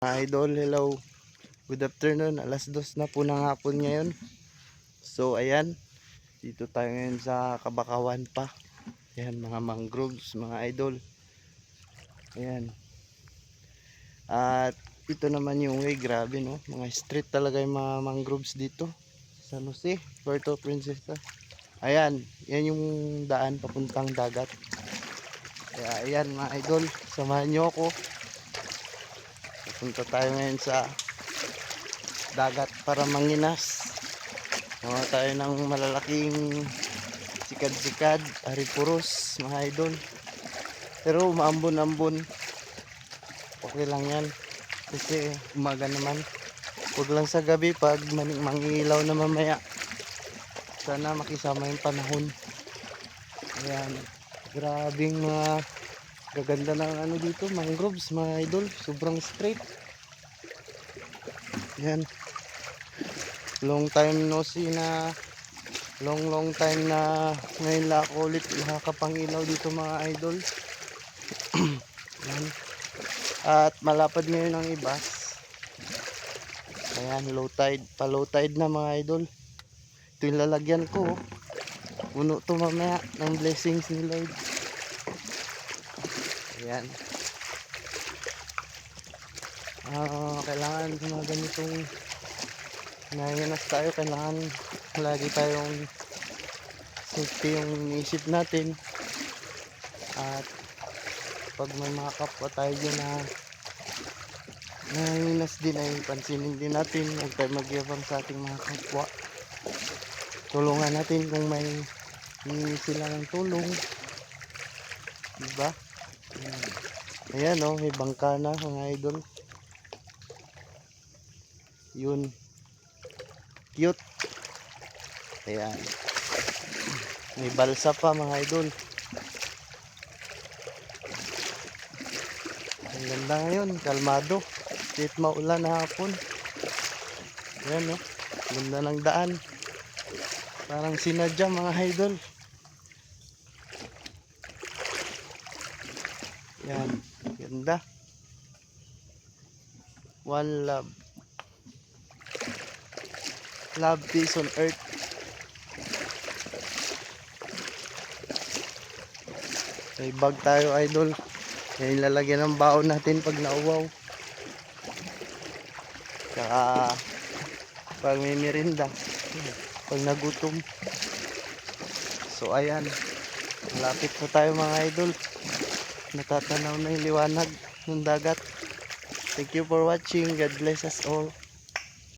Mga idol, hello. Good afternoon. Alas 2 na po ng hapon ngayon. So ayan, dito tayo ngayon sa Kabakawan pa. Ayan, mga mangroves, mga idol. Ayan. At ito naman yung way, grabe no. Mga street talaga yung mga mangroves dito. San Jose, Puerto Princesa. Ayan, yan yung daan papuntang dagat. Kaya ayan mga idol, samahan nyo ako. Punta tayo ngayon sa dagat para manginas. Nawa tayo ng malalaking sikad-sikad, aripuros mga idol. Pero maambon-ambon. Okay lang yan. Kasi umaga naman. Huwag lang sa gabi pag mangilaw na mamaya. Sana makisama yung panahon. Ayan. Grabing mga gaganda ng ano dito, mangroves mga idol. Sobrang straight. Ayan. Long time no see na long time na ngayon lang ako ulit nakakapangilaw dito mga idol. Ayan. At malapad ngayon ang ibas. Ayan, low tide, pa low tide na mga idol. Ito yung lalagyan ko. Puno to mamaya ng blessings ni Lord. Ayan. Kailangan sa mga ganitong nanginas tayo, kailangan lagi tayong safety yung iniisip natin. At pag may mga kapwa tayo dyan na nanginas din ay pansinin din natin. Huwag tayo magyabang sa ating mga kapwa. Tulungan natin kung may hihingi sila ng tulong, diba? Ayan o, may bangka na mga idol. Yun, cute. Ayan, may balsa pa mga idol. Ang ganda ngayon, kalmado, kahit maulan na hapon. Ayan o, ganda ng daan, parang sinadya mga idol. Yan, ganda. One love. Love, peace on earth. May bag tayo idol. Yan lalagyan ng baon natin pag nauwaw. Saka pag may merinda, pag nagutom. So ayan, malapit na tayo mga idol. Natatanaw na yung liwanag ng dagat. Thank you for watching. God bless us all.